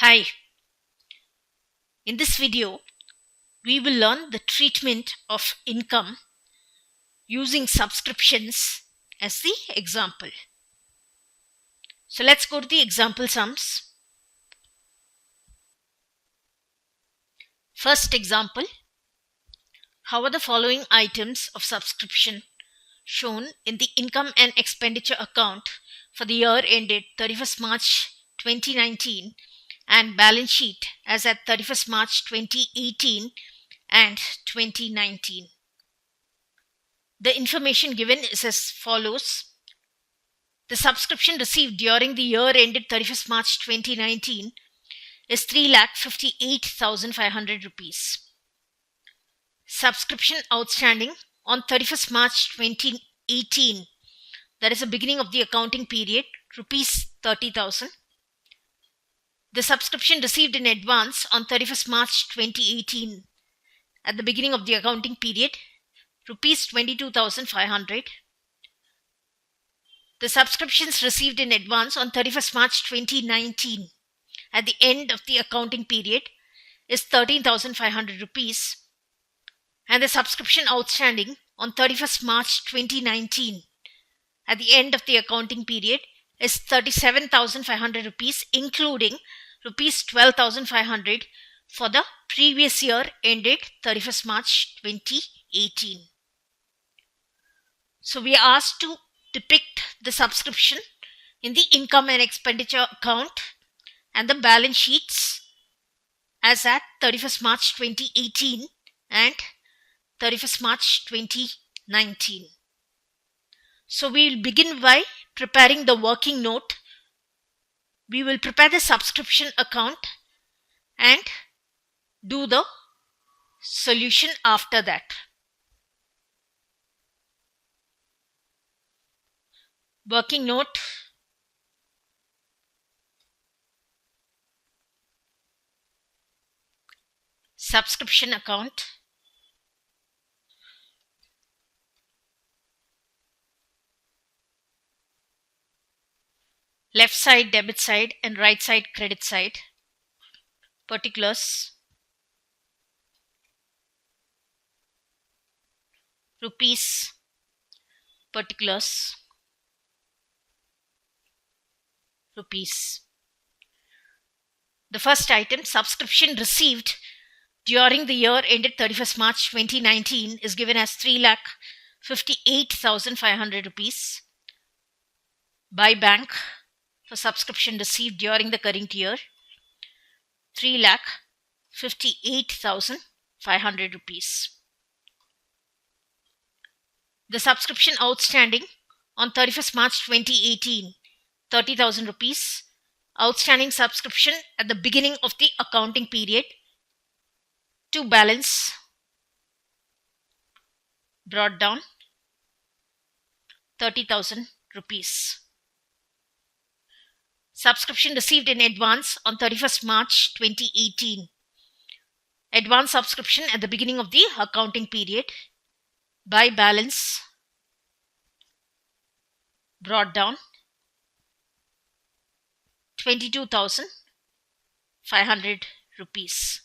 Hi, in this video, we will learn the treatment of income using subscriptions as the example. So let's go to the example sums. First example, how are the following items of subscription shown in the income and expenditure account for the year ended 31st March 2019 and balance sheet as at 31st March 2018 and 2019. The information given is as follows. The subscription received during the year ended 31st March 2019 is 3,58,500 rupees. Subscription outstanding on 31st March 2018, that is the beginning of the accounting period, rupees 30,000. The subscription received in advance on 31st March 2018 at the beginning of the accounting period, rupees 22,500. The subscriptions received in advance on 31st March 2019 at the end of the accounting period is 13,500 rupees, and the subscription outstanding on 31st March 2019 at the end of the accounting period is 37,500 rupees, including rupees 12,500 for the previous year ended 31st March 2018. So we are asked to depict the subscription in the income and expenditure account and the balance sheets as at 31st March 2018 and 31st March 2019. So we will begin by preparing the working note. We will prepare the subscription account and do the solution after that. Working note. Subscription account. Left side debit side and right side credit side. Particulars. Rupees. Particulars. Rupees. The first item, subscription received during the year ended 31st March 2019 is given as 3,58,500 rupees by bank for subscription received during the current year, 3,58,500 rupees. The subscription outstanding on 31st March 2018, 30,000 rupees. Outstanding subscription at the beginning of the accounting period to balance brought down 30,000 rupees. Subscription received in advance on 31st March 2018. Advance subscription at the beginning of the accounting period by balance brought down 22,500 rupees.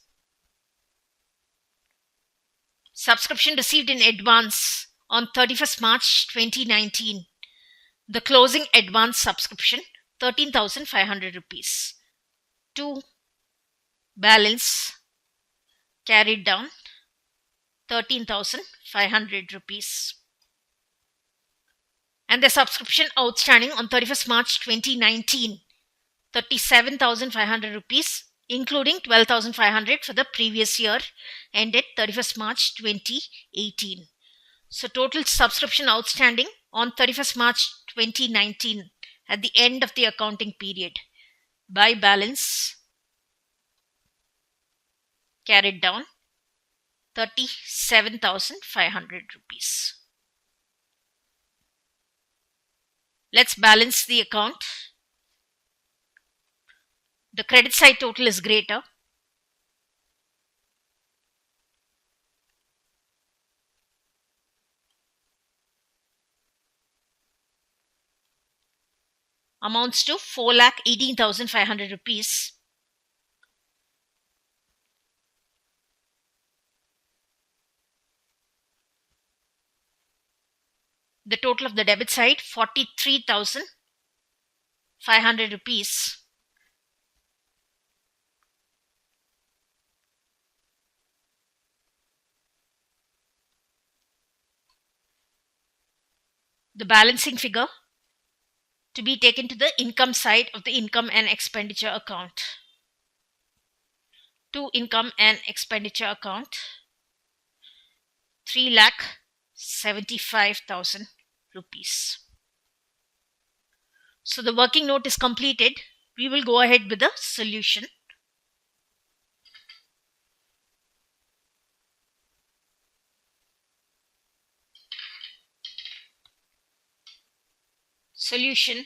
Subscription received in advance on 31st March 2019. The closing advance subscription 13,500 rupees to balance carried down 13,500 rupees. And the subscription outstanding on 31st March 2019, 37,500 rupees, including 12,500 for the previous year ended 31st March 2018. So total subscription outstanding on 31st March 2019 at the end of the accounting period by balance carried down 37,500 rupees. Let's balance the account. The credit side total is greater. Amounts to 4,18,500 rupees. The total of the debit side, 43,500 rupees. The balancing figure to be taken to the income side of the income and expenditure account. To income and expenditure account, 3,75,000 rupees. So the working note is completed. We will go ahead with the solution. Solution.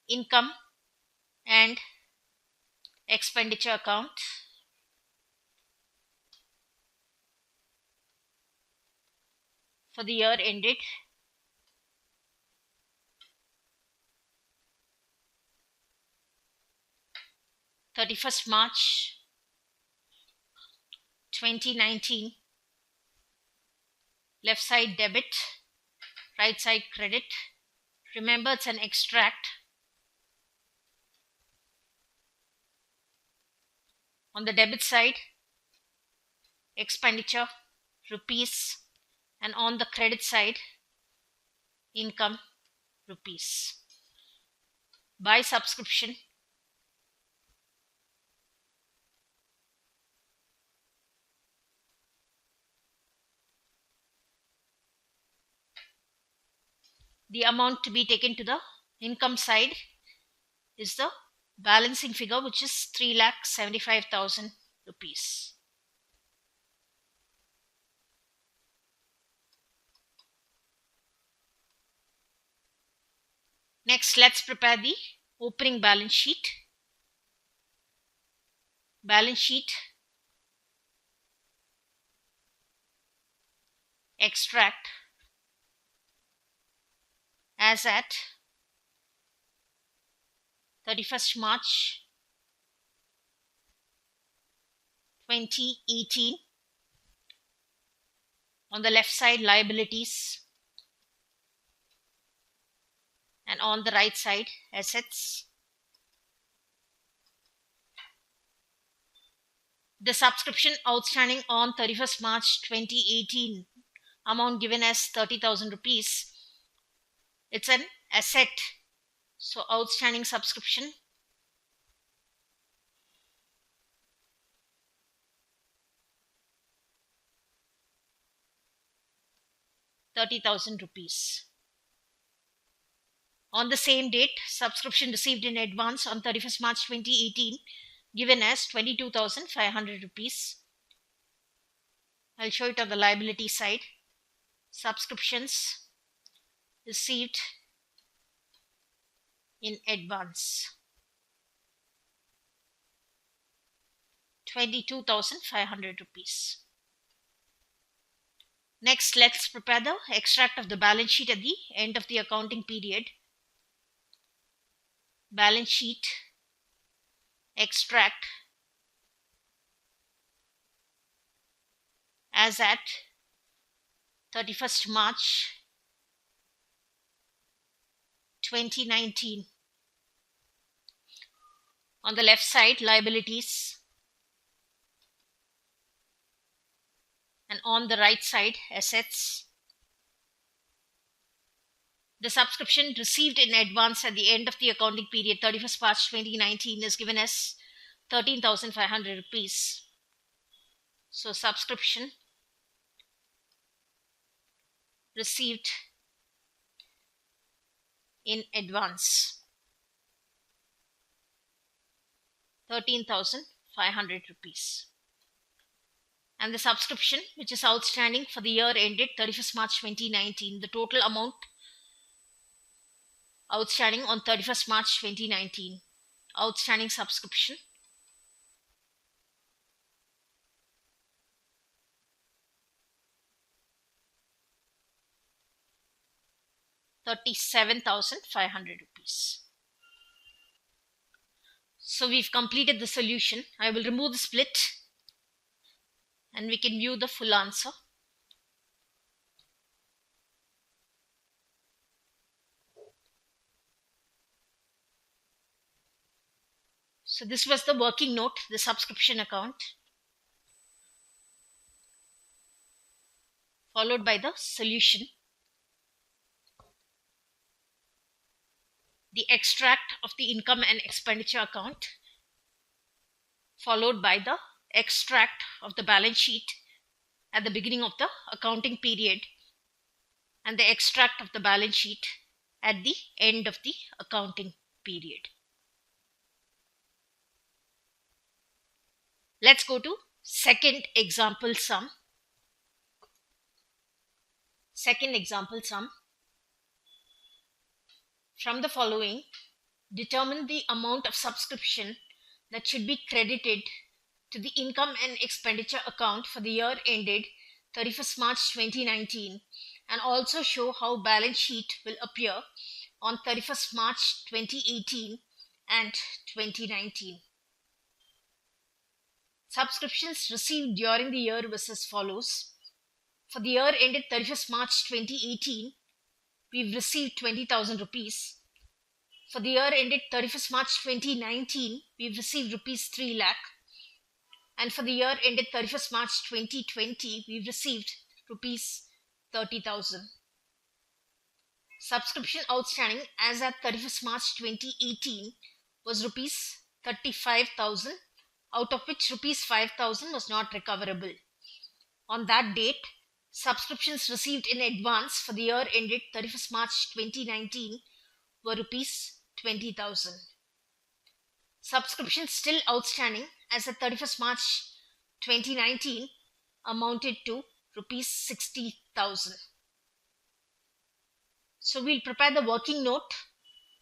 Income and expenditure account. For the year ended March 31, 2019. Left side debit, right side credit. Remember, it's an extract. On the debit side, expenditure, rupees, and on the credit side, income, rupees. By subscription, the amount to be taken to the income side is the balancing figure, which is 3,75,000 rupees. Next, let's prepare the opening balance sheet. Balance sheet extract as at 31st March 2018. On the left side, liabilities, and on the right side, assets. The subscription outstanding on 31st March 2018, amount given as 30,000 rupees. It's an asset. So outstanding subscription, ₹30,000. On the same date, subscription received in advance on 31st March 2018, given as 22,500 rupees. I'll show it on the liability side. Subscriptions received in advance, 22,500 rupees. Next, let's prepare the extract of the balance sheet at the end of the accounting period. Balance sheet extract as at 31st March 2019. On the left side, liabilities, and on the right side, assets. The subscription received in advance at the end of the accounting period, 31st March 2019, is given as 13,500 rupees. So subscription received in advance, 13,500 rupees. And the subscription which is outstanding for the year ended 31st March 2019, the total amount outstanding on 31st March 2019, outstanding subscription, ₹37,500. So we've completed the solution. I will remove the split and we can view the full answer. So this was the working note, the subscription account, followed by the solution, the extract of the income and expenditure account, followed by the extract of the balance sheet at the beginning of the accounting period, and the extract of the balance sheet at the end of the accounting period. Let's go to second example sum. Second example sum. From the following, determine the amount of subscription that should be credited to the income and expenditure account for the year ended 31st March 2019, and also show how balance sheet will appear on 31st March 2018 and 2019. Subscriptions received during the year was as follows. For the year ended 31st March 2018, we've received 20,000 rupees. For the year ended 31st March 2019, we've received rupees 3 lakh. And for the year ended 31st March 2020, we've received rupees 30,000. Subscription outstanding as at 31st March 2018 was rupees 35,000, out of which rupees 5,000 was not recoverable. On that date, subscriptions received in advance for the year ended 31st March 2019 were rupees 20,000. Subscriptions still outstanding as at 31st March 2019 amounted to rupees 60,000. So we'll prepare the working note,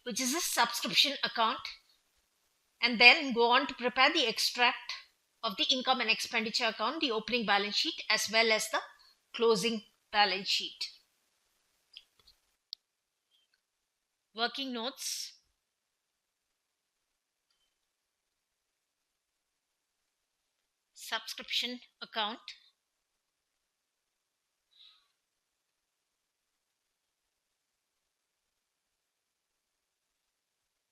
which is a subscription account, and then go on to prepare the extract of the income and expenditure account, the opening balance sheet, as well as the closing balance sheet. Working notes. Subscription account.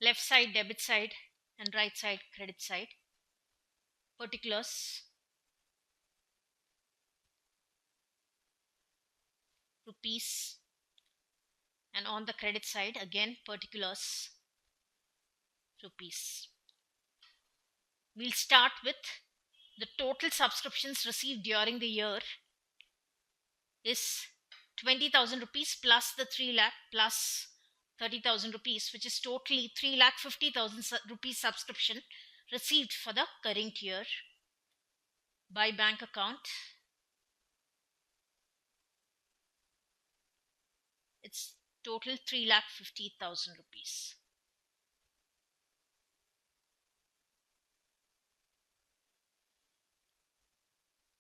Left side debit side and right side credit side. Particulars. Rupees. And on the credit side, again particulars, rupees. We'll start with the total subscriptions received during the year is 20,000 rupees plus the 3 lakh plus 30,000 rupees, which is totally 3,50,000 rupees subscription received for the current year by bank account. It's total 3,50,000 rupees.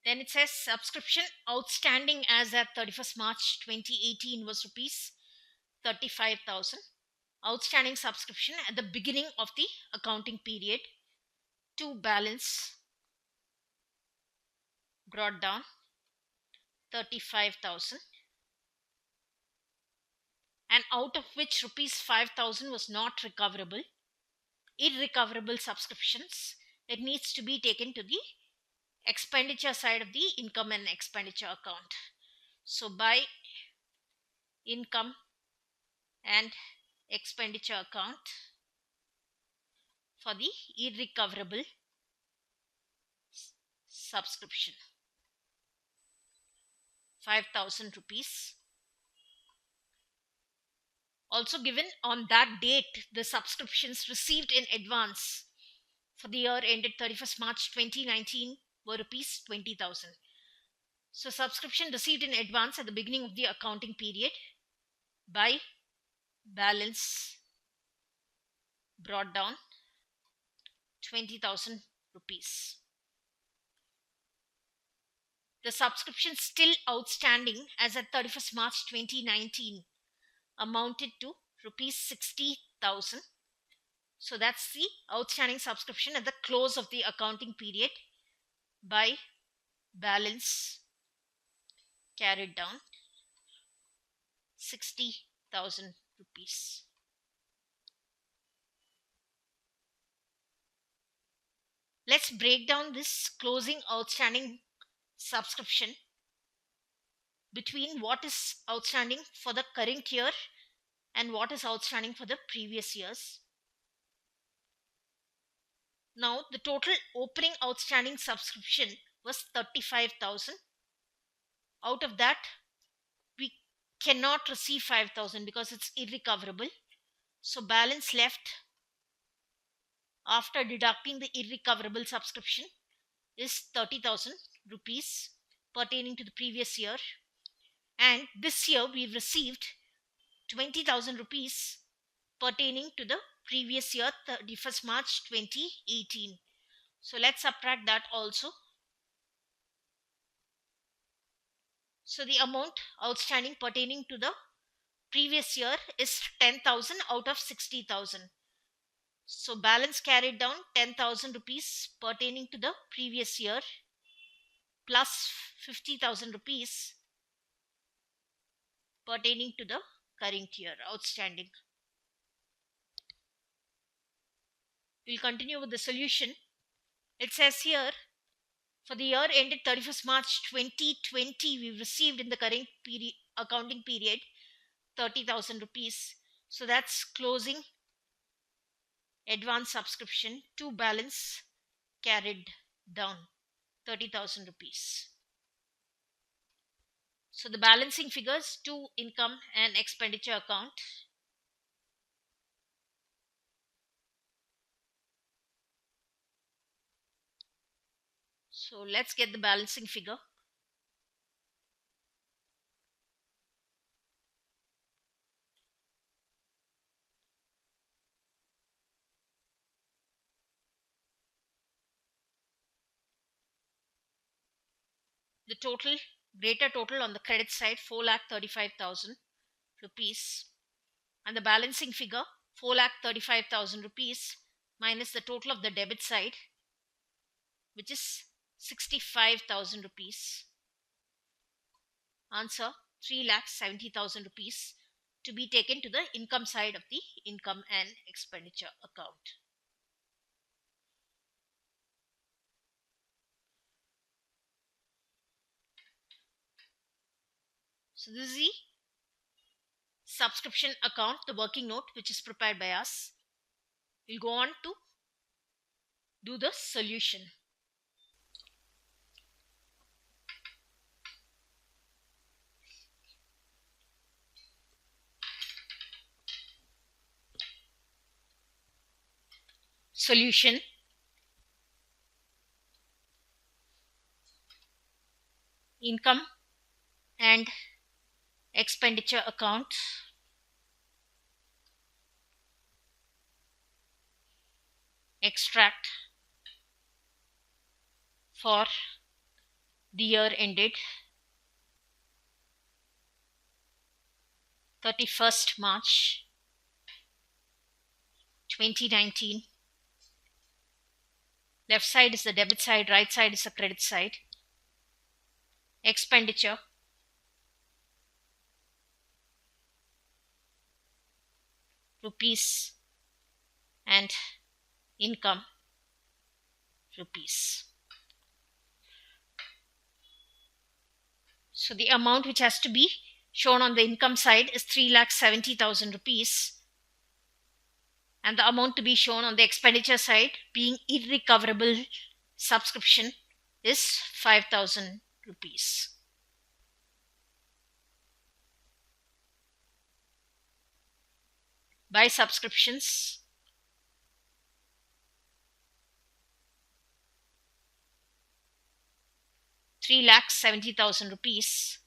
Then it says subscription outstanding as at 31st March 2018 was rupees 35,000. Outstanding subscription at the beginning of the accounting period to balance brought down 35,000, and out of which rupees 5,000 was not recoverable. Irrecoverable subscriptions, it needs to be taken to the expenditure side of the income and expenditure account. So by income and expenditure account for the irrecoverable subscription, 5,000 rupees. Also given on that date, the subscriptions received in advance for the year ended 31st March 2019 were rupees 20,000. So subscription received in advance at the beginning of the accounting period by balance brought down 20,000 rupees. The subscription still outstanding as at 31st March 2019 amounted to rupees 60,000. So that's the outstanding subscription at the close of the accounting period by balance carried down 60,000 rupees. Let's break down this closing outstanding subscription between what is outstanding for the current year and what is outstanding for the previous years. Now, the total opening outstanding subscription was 35,000. Out of that, we cannot receive 5,000 because it's irrecoverable. So, balance left after deducting the irrecoverable subscription is 30,000 rupees pertaining to the previous year. And this year, we've received 20,000 rupees pertaining to the previous year, 31st March 2018. So let's subtract that also. So the amount outstanding pertaining to the previous year is 10,000 out of 60,000. So balance carried down 10,000 rupees pertaining to the previous year plus 50,000 rupees pertaining to the current year outstanding. We'll continue with the solution. It says here, for the year ended 31st March 2020, we received in the current accounting period 30,000 rupees. So that's closing advance subscription to balance carried down 30,000 rupees. So the balancing figures to income and expenditure account. So let's get the balancing figure. The total, greater total on the credit side, 4,35,000 rupees. And the balancing figure, 4,35,000 rupees minus the total of the debit side, which is 65,000 rupees. Answer, 3,70,000 rupees to be taken to the income side of the income and expenditure account. So this is the subscription account, the working note, which is prepared by us. We'll go on to do the solution. Solution. Income and expenditure account. Extract for the year ended 31st March 2019. Left side is the debit side, right side is the credit side. Expenditure. Rupees and income rupees. So the amount which has to be shown on the income side is 3,70,000 rupees. And the amount to be shown on the expenditure side, being irrecoverable subscription, is 5,000 rupees. By subscriptions, ₹3,70,000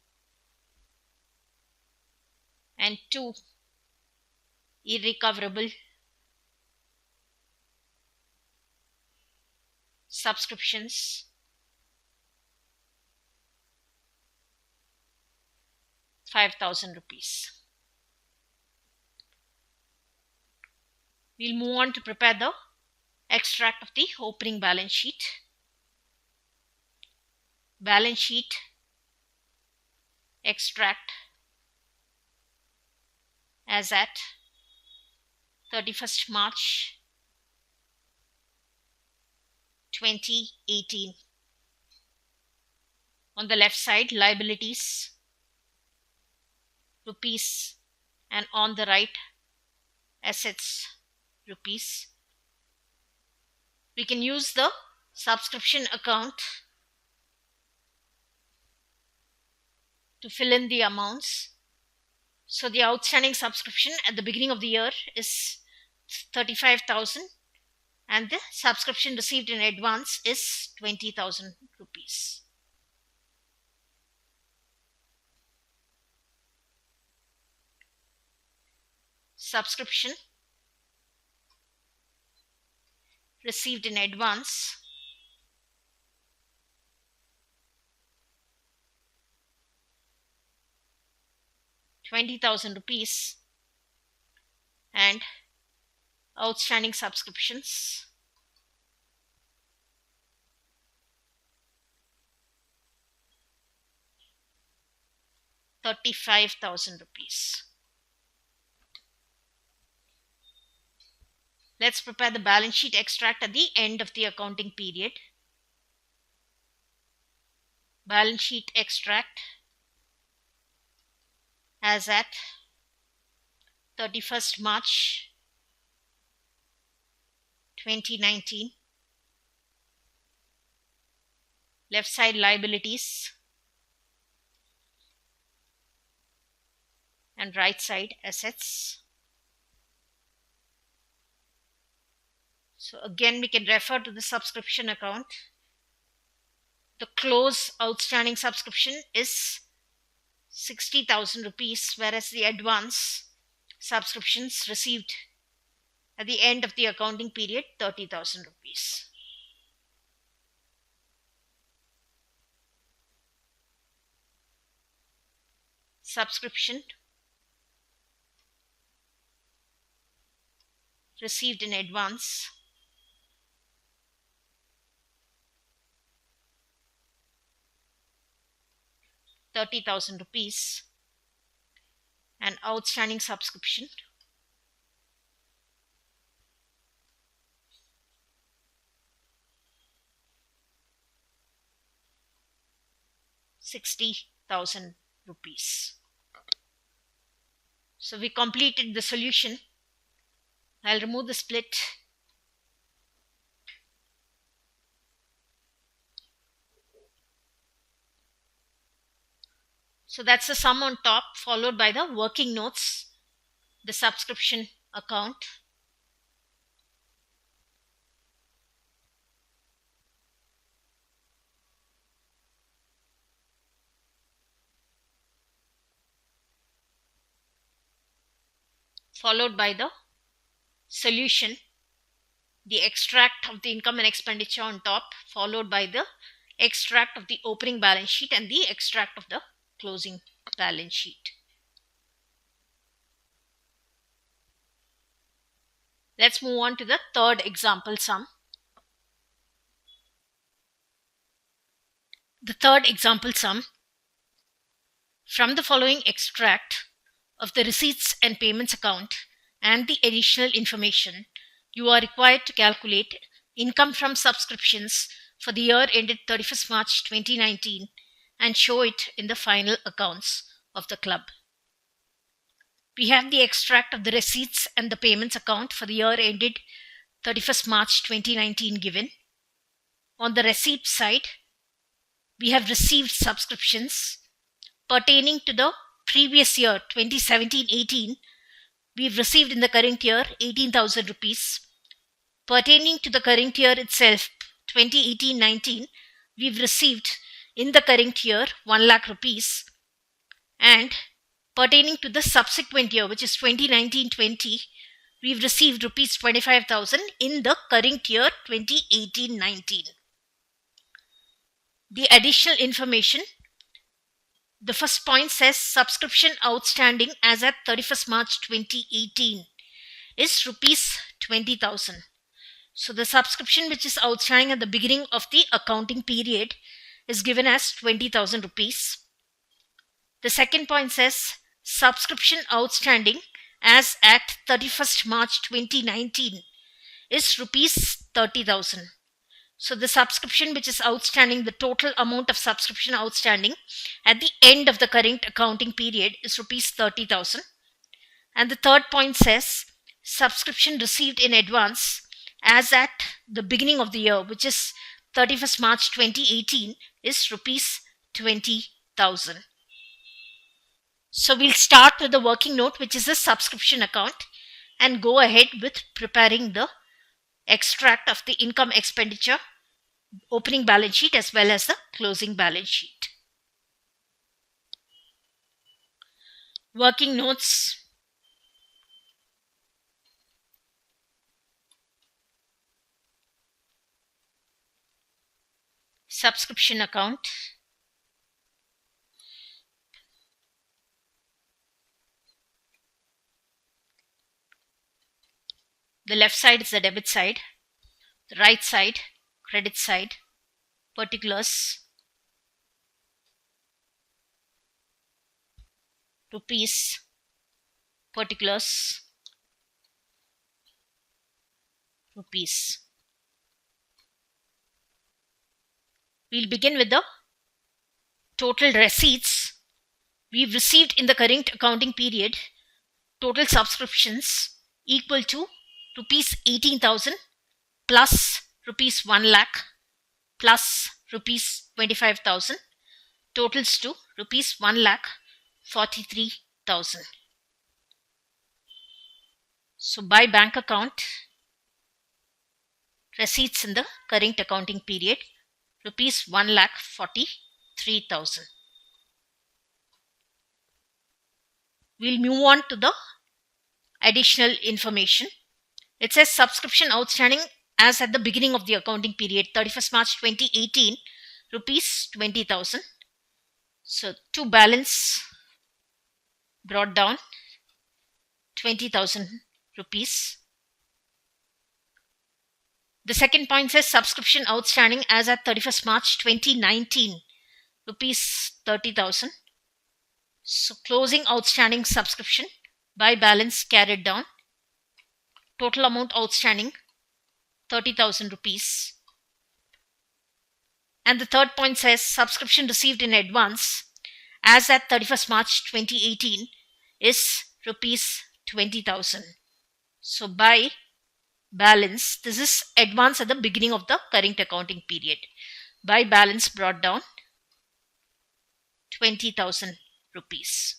and 2 irrecoverable subscriptions, 5,000 rupees. We'll move on to prepare the extract of the opening balance sheet. balance sheet extract as at 31st March 2018. On the left side, liabilities, rupees, and on the right, assets, rupees. We can use the subscription account to fill in the amounts. So the outstanding subscription at the beginning of the year is 35,000 and the subscription received in advance is 20,000 rupees. Subscription received in advance ₹20,000 and outstanding subscriptions ₹35,000. Let's prepare the balance sheet extract at the end of the accounting period. Balance sheet extract as at 31st March 2019. Left side, liabilities, and right side, assets. So again, we can refer to the subscription account. The close outstanding subscription is 60,000 rupees, whereas the advance subscriptions received at the end of the accounting period, 30,000 rupees. Subscription received in advance ₹30,000 and outstanding subscription ₹60,000. So we completed the solution. I'll remove the split. So that's the sum on top, followed by the working notes, the subscription account, followed by the solution, the extract of the income and expenditure on top, followed by the extract of the opening balance sheet and the extract of the closing balance sheet. Let's move on to the third example sum. The third example sum: from the following extract of the receipts and payments account and the additional information, you are required to calculate income from subscriptions for the year ended 31st March 2019 and show it in the final accounts of the club. We have the extract of the receipts and the payments account for the year ended 31st March 2019 given. On the receipt side, we have received subscriptions pertaining to the previous year 2017-18. We've received in the current year 18,000 rupees. Pertaining to the current year itself 2018-19, we've received in the current year 1 lakh rupees, and pertaining to the subsequent year, which is 2019-20, we've received rupees 25,000 in the current year 2018-19. The additional information, the first point says subscription outstanding as at 31st March 2018 is rupees 20,000. So the subscription which is outstanding at the beginning of the accounting period is given as 20,000 rupees. The second point says subscription outstanding as at 31st March 2019 is rupees 30,000. So the subscription which is outstanding, the total amount of subscription outstanding at the end of the current accounting period is rupees 30,000. And the third point says subscription received in advance as at the beginning of the year, which is 31st March 2018, is rupees 20,000. So we'll start with the working note, which is a subscription account, and go ahead with preparing the extract of the income expenditure, opening balance sheet as well as the closing balance sheet. Working notes. Subscription account. The left side is the debit side, the right side, credit side, particulars, rupees, particulars, rupees. We'll begin with the total receipts we've received in the current accounting period. Total subscriptions equal to rupees 18,000 plus rupees 1 lakh plus rupees 25,000 totals to rupees 1 lakh 43,000. So by bank account, receipts in the current accounting period, rupees 1 lakh 43,000. We'll move on to the additional information. It says subscription outstanding as at the beginning of the accounting period, 31st March 2018, rupees 20,000. So to balance brought down 20,000 rupees. The second point says subscription outstanding as at 31st March 2019, rupees 30,000. So closing outstanding subscription by balance carried down. Total amount outstanding 30,000 rupees. And the third point says subscription received in advance as at 31st March 2018 is rupees 20,000. So by balance, this is advance at the beginning of the current accounting period. By balance brought down 20,000 rupees.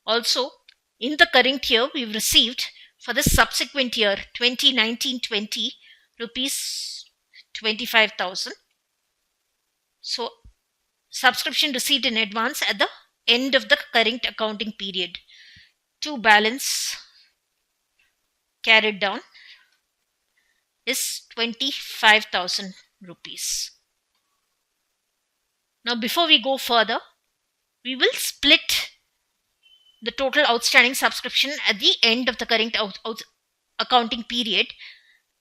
Also, in the current year, we've received for the subsequent year 2019-20 rupees 25,000. So subscription received in advance at the end of the current accounting period. To balance carried down is 25,000 rupees. Now before we go further, we will split the total outstanding subscription at the end of the current accounting period,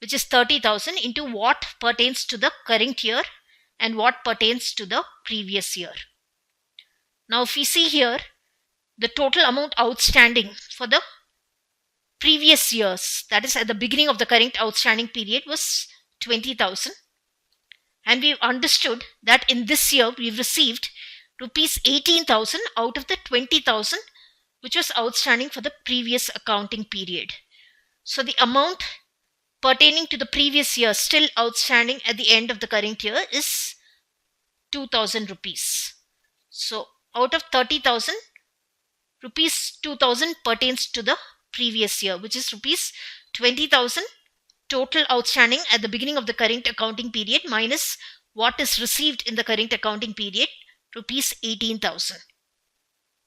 which is 30,000, into what pertains to the current year and what pertains to the previous year. Now if we see here, the total amount outstanding for the previous years, that is at the beginning of the current outstanding period, was 20,000. And we've understood that in this year we've received rupees 18,000 out of the 20,000 which was outstanding for the previous accounting period. So the amount pertaining to the previous year still outstanding at the end of the current year is 2,000 rupees. So out of 30,000, rupees 2,000 pertains to the previous year, which is rupees 20,000 total outstanding at the beginning of the current accounting period minus what is received in the current accounting period, rupees 18,000.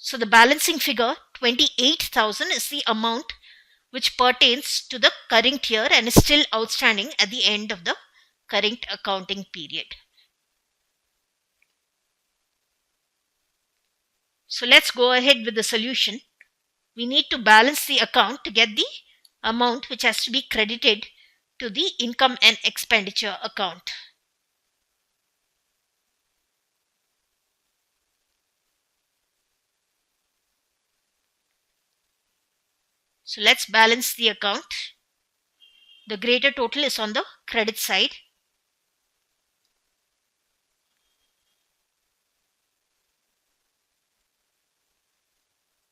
So the balancing figure 28,000 is the amount which pertains to the current year and is still outstanding at the end of the current accounting period. So let's go ahead with the solution. We need to balance the account to get the amount which has to be credited to the income and expenditure account. So let's balance the account. The greater total is on the credit side.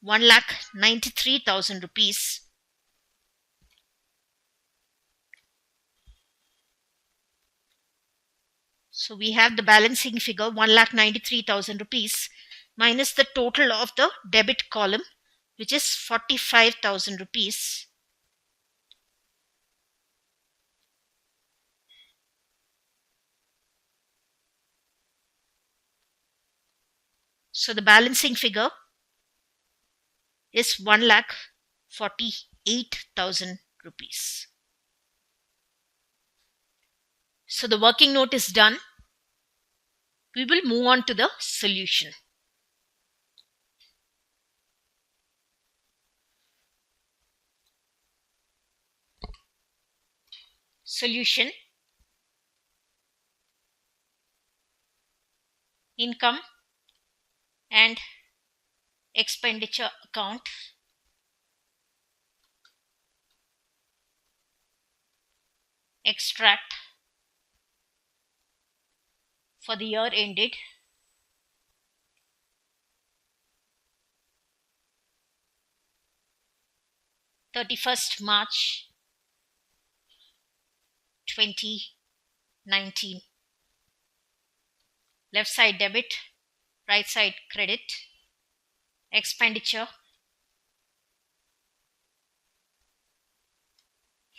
₹1,93,000. So we have the balancing figure ₹1,93,000 minus the total of the debit column, which is ₹45,000. So the balancing figure is ₹1,48,000. So the working note is done. We will move on to the solution. Solution: income and expenditure account. Extract for the year ended March 31, 2019. Left side debit, right side credit. Expenditure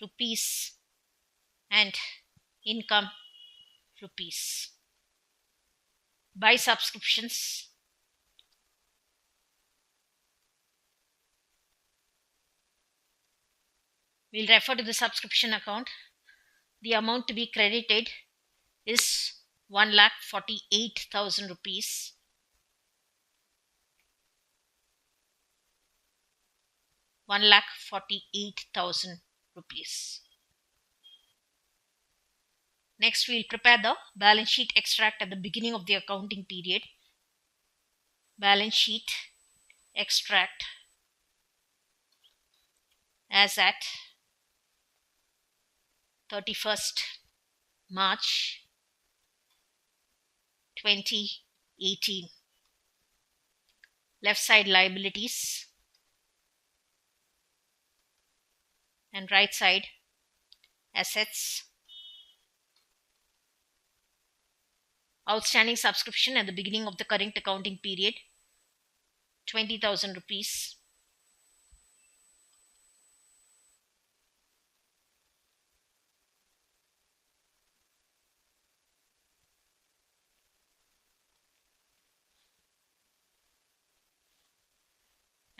rupees and income rupees. Buy subscriptions. We'll refer to the subscription account. The amount to be credited is ₹1,48,000. ₹1,48,000. Next, we'll prepare the balance sheet extract at the beginning of the accounting period. Balance sheet extract as at 31st March 2018. Left side liabilities and right side assets. Outstanding subscription at the beginning of the current accounting period, ₹20,000.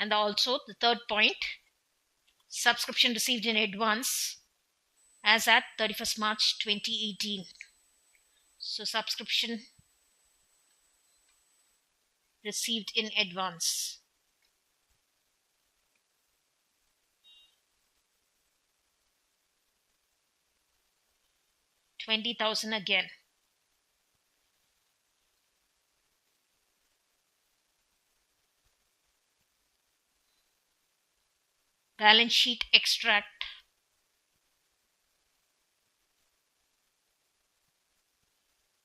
And also the third point, subscription received in advance as at 31st March 2018. So subscription received in advance. $20,000 again. Balance sheet extract.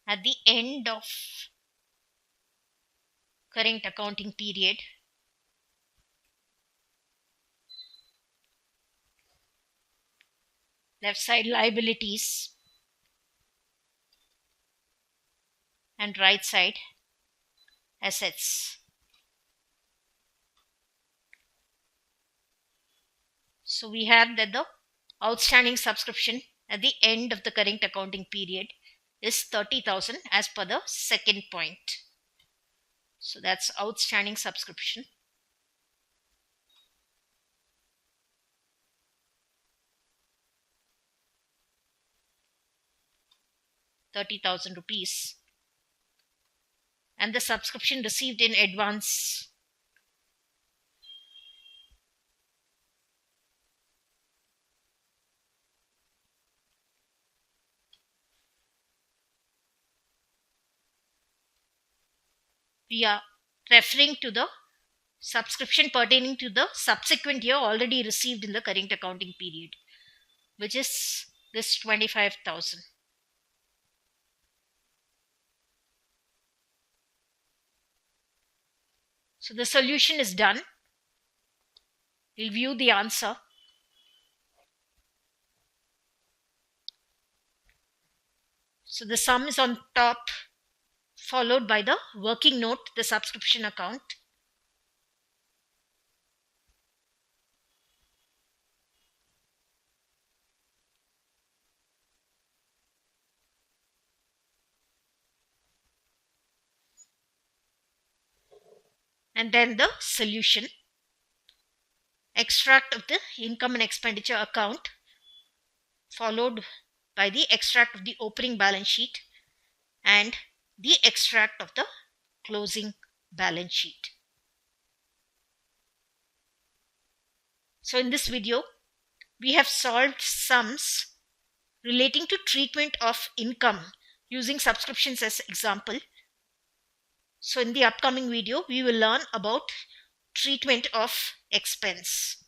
At the end of current accounting period, left side liabilities and right side assets. So we have that the outstanding subscription at the end of the current accounting period is 30,000 as per the second point. So that's outstanding subscription. ₹30,000. And the subscription received in advance. We are referring to the subscription pertaining to the subsequent year already received in the current accounting period, which is this 25,000. So the solution is done. We'll view the answer. So the sum is on top, followed by the working note, the subscription account. And then the solution. Extract of the income and expenditure account, followed by the extract of the opening balance sheet and the extract of the closing balance sheet. So in this video, we have solved sums relating to treatment of income using subscriptions as example. So in the upcoming video, we will learn about treatment of expense.